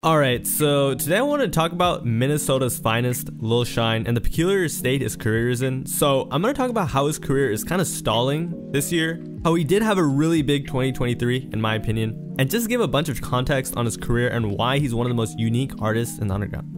Alright, so today I want to talk about Minnesota's finest, Lil Shine, and the peculiar state his career is in. So I'm going to talk about how his career is kind of stalling this year, how he did have a really big 2023 in my opinion, and just give a bunch of context on his career and why he's one of the most unique artists in the underground.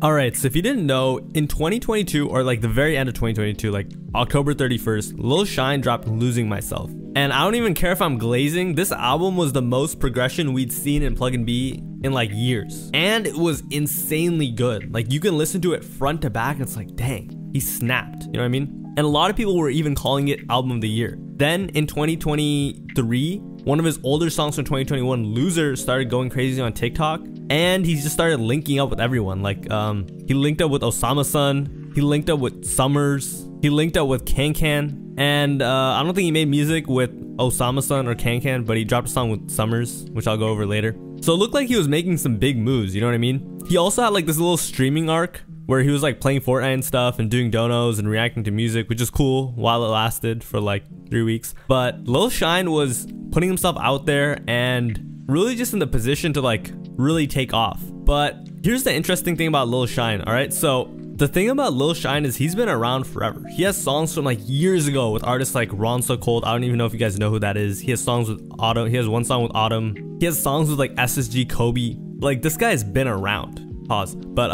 Alright, so if you didn't know, in 2022, or like the very end of 2022, like October 31st, Lil Shine dropped Losing Myself. And I don't even care if I'm glazing, this album was the most progression we'd seen in Plug and B in like years. And it was insanely good. Like you can listen to it front to back and it's like, dang, he snapped, you know what I mean? And a lot of people were even calling it album of the year. Then in 2023, one of his older songs from 2021, Loser, started going crazy on TikTok. And he just started linking up with everyone. Like he linked up with Osama Sun, he linked up with Summers, he linked up with Can. And I don't think he made music with Osama Sun or Can, but he dropped a song with Summers, which I'll go over later. So it looked like he was making some big moves, you know what I mean? He also had like this little streaming arc where he was like playing Fortnite and stuff and doing donos and reacting to music, which is cool while it lasted for like 3 weeks. But Lil Shine was putting himself out there and really just in the position to like really take off. But here's the interesting thing about Lil Shine, alright? So the thing about Lil Shine is he's been around forever. He has songs from like years ago with artists like Ron So Cold. I don't even know if you guys know who that is. He has songs with Autumn. He has one song with Autumn. He has songs with like SSG Kobe. Like this guy's been around. Pause. But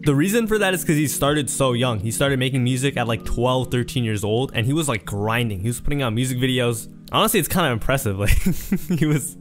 the reason for that is because he started so young. He started making music at like 12, 13 years old, and he was like grinding. He was putting out music videos. Honestly, it's kind of impressive. Like he was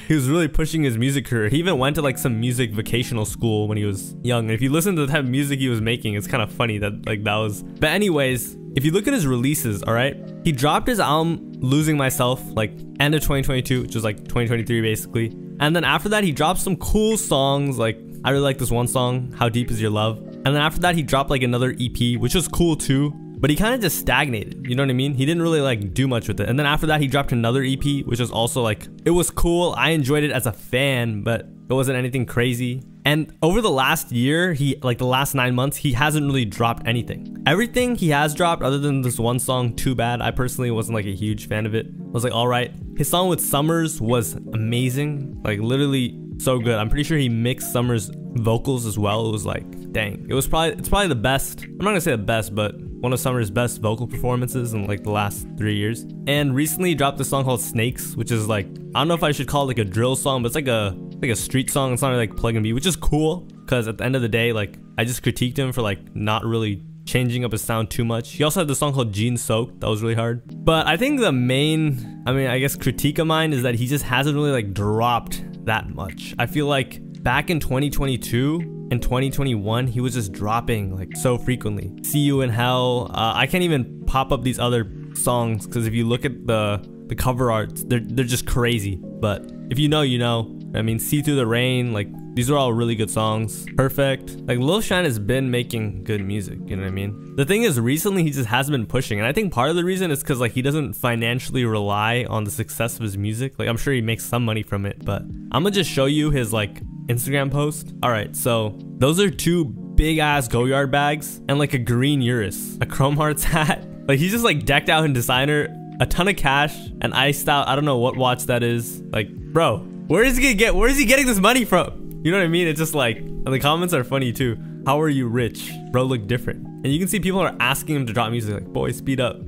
really pushing his music career. He even went to like some music vocational school when he was young. And if you listen to the type of music he was making, it's kind of funny that like that was. But anyways, if you look at his releases, all right, he dropped his album Losing Myself like end of 2022, which was like 2023 basically. And then after that, he dropped some cool songs. Like I really like this one song, How Deep Is Your Love. And then after that, he dropped like another EP, which was cool too. But he kind of just stagnated, you know what I mean? He didn't really like do much with it. And then after that, he dropped another EP, which was also like, it was cool. I enjoyed it as a fan, but it wasn't anything crazy. And over the last year, like the last 9 months, he hasn't really dropped anything. Everything he has dropped other than this one song, Too Bad, I personally wasn't like a huge fan of it. I was like, all right. His song with Summers was amazing. Like literally so good. I'm pretty sure he mixed Summers' vocals as well. It was like, dang. It's probably the best. I'm not gonna say the best, but one of Summers' best vocal performances in like the last 3 years. And recently he dropped a song called Snakes, which is like, I don't know if I should call it like a drill song, but it's like a street song. It's not really like Plug and B, which is cool because at the end of the day, like I just critiqued him for like not really changing up his sound too much. He also had this song called Jean Soaked that was really hard. But I think the main, I guess critique of mine is that he just hasn't really like dropped that much. I feel like back in 2022 and 2021, he was just dropping like so frequently. See You in Hell. I can't even pop up these other songs because if you look at the cover arts, they're just crazy. But if you know, you know. I mean, See Through the Rain, like these are all really good songs. Perfect. Like Lil Shine has been making good music, you know what I mean? The thing is, recently he just hasn't been pushing, and I think part of the reason is because like he doesn't financially rely on the success of his music. Like I'm sure he makes some money from it, but I'm gonna just show you his like Instagram post. All right, so those are two big ass Goyard bags and like a green Urus, a Chrome Hearts hat. Like he's just like decked out in designer, a ton of cash, and iced out. I don't know what watch that is. Like, bro, where is he getting this money from? You know what I mean? It's just like, and the comments are funny too. How are you rich? Bro, look different. And you can see people are asking him to drop music like, boy, speed up.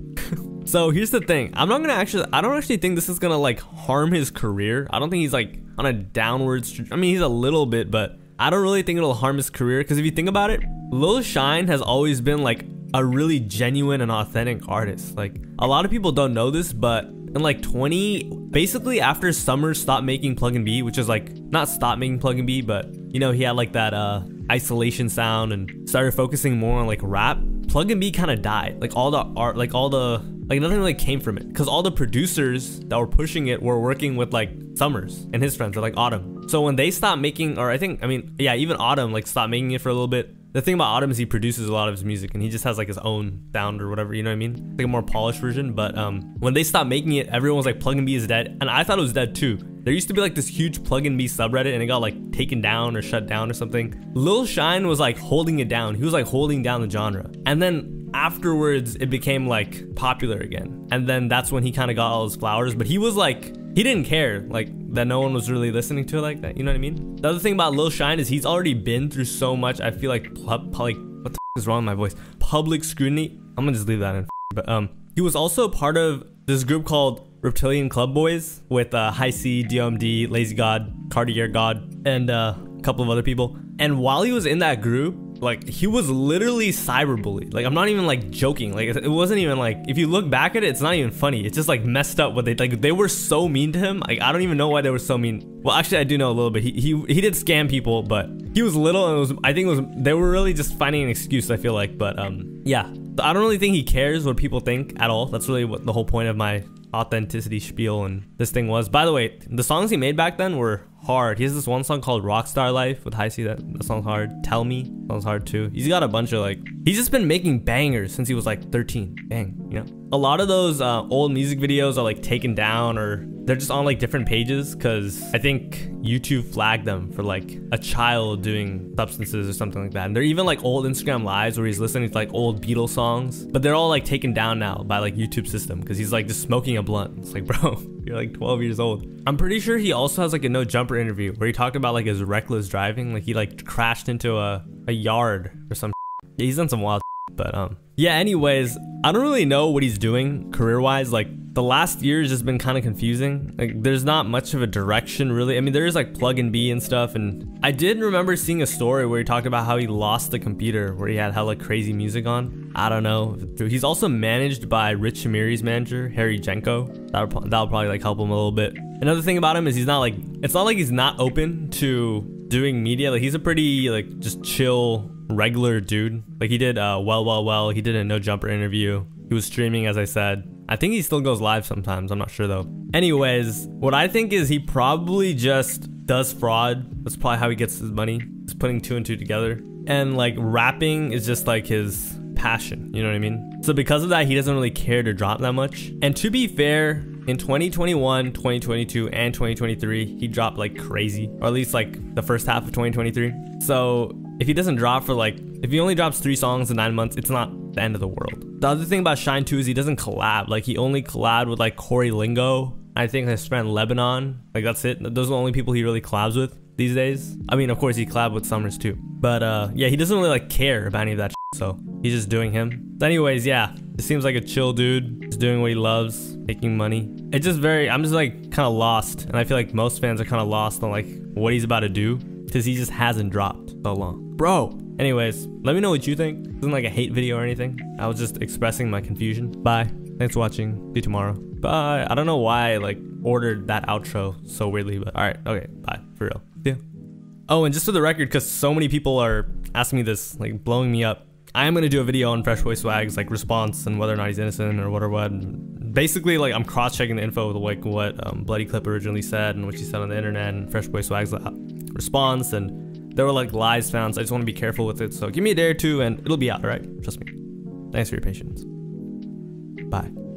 So here's the thing. I don't actually think this is gonna like harm his career. I don't think he's like on a downwards. I mean, he's a little bit, but I don't really think it'll harm his career. Because if you think about it, Lil Shine has always been like a really genuine and authentic artist. Like a lot of people don't know this, but in like basically after Summers stopped making Plug and B, which is like not stopped making Plug and B, but you know, he had like that isolation sound and started focusing more on like rap. Plug and B kind of died. Like all the art, like nothing really came from it because all the producers that were pushing it were working with like Summers and his friends, or like Autumn. So when they stopped making, or even Autumn like stopped making it for a little bit. The thing about Autumn is he produces a lot of his music and he just has like his own sound or whatever, you know what I mean? Like a more polished version. But when they stopped making it, everyone was like, Plug and B is dead. And I thought it was dead too. There used to be like this huge Plug and B subreddit and it got like taken down or shut down or something. Lil Shine was like holding it down. He was like holding down the genre. And then afterwards it became like popular again. And then that's when he kind of got all his flowers. But he was like, he didn't care. Like that no one was really listening to it like that. You know what I mean? The other thing about Lil Shine is he's already been through so much. I feel like what the is wrong with my voice? Public scrutiny. I'm gonna just leave that in. But he was also part of this group called Reptilian Club Boys with High C, DOMD, Lazy God, Cartier God, and a couple of other people. And while he was in that group, like, he was literally cyberbullied. Like, I'm not even like joking. Like, it wasn't even like, if you look back at it, it's not even funny. It's just like messed up what they were so mean to him. Like, I don't even know why they were so mean. Well, actually I do know a little bit. He did scam people, but he was little, and they were really just finding an excuse, I feel like. But yeah, I don't really think he cares what people think at all. That's really what the whole point of my authenticity spiel and this thing was. By the way, the songs he made back then were hard. He has this one song called Rockstar Life with High C. That song's hard. Tell Me song's hard too. He's got a bunch of like, he's just been making bangers since he was like 13. Bang, you know? A lot of those old music videos are like taken down, or they're just on like different pages because I think YouTube flagged them for like a child doing substances or something like that. And they're even like old Instagram lives where he's listening to like old Beatles songs, but they're all like taken down now by like YouTube system because he's like just smoking a blunt. It's like, bro, you're like 12 years old. I'm pretty sure he also has like a No Jumper interview where he talked about like his reckless driving. Like he like crashed into a yard or some shit. Yeah, he's done some wild shit, but yeah, anyways, I don't really know what he's doing career-wise. Like, the last year has just been kind of confusing. Like, there's not much of a direction, really. I mean, there is like Plug and B and stuff, and I did remember seeing a story where he talked about how he lost the computer where he had hella crazy music on. I don't know. He's also managed by Rich Shamiri's manager, Harry Jenko. That'll probably like help him a little bit. Another thing about him is he's not like, it's not like he's not open to doing media. Like, he's a pretty like just chill, regular dude. Like, he did well, he did a No Jumper interview. He was streaming, as I said. I think he still goes live sometimes, I'm not sure though. Anyways, what I think is he probably just does fraud. That's probably how he gets his money. He's putting two and two together. And like, rapping is just like his passion, you know what I mean? So because of that, he doesn't really care to drop that much. And to be fair, in 2021, 2022, and 2023, he dropped like crazy, or at least like the first half of 2023. So if he doesn't drop for like, if he only drops 3 songs in 9 months, it's not the end of the world. The other thing about Shine too is he doesn't collab. Like, he only collabed with like Corey Lingo, I think his friend Lebanon. Like, that's it. Those are the only people he really collabs with these days. I mean, of course he collabed with Summers too, but yeah, he doesn't really like care about any of that shit, so he's just doing him. But anyways, yeah, it seems like a chill dude. He's doing what he loves, making money. It's just I'm just like kind of lost, and I feel like most fans are kind of lost on like what he's about to do because he just hasn't dropped so long, bro. Anyways, let me know what you think. This isn't like a hate video or anything. I was just expressing my confusion. Bye. Thanks for watching. See you tomorrow. Bye. I don't know why I like ordered that outro so weirdly, but all right. Okay. Bye. For real. Yeah. Oh, and just for the record, because so many people are asking me this, like blowing me up, I am going to do a video on Fresh Boy Swag's like response and whether or not he's innocent or what or what. And basically, like, I'm cross-checking the info with like what Bloody Clip originally said and what she said on the internet and Fresh Boy Swag's response, and there were like lies found, so I just want to be careful with it. So give me a day or two and it'll be out, all right? Trust me. Thanks for your patience. Bye.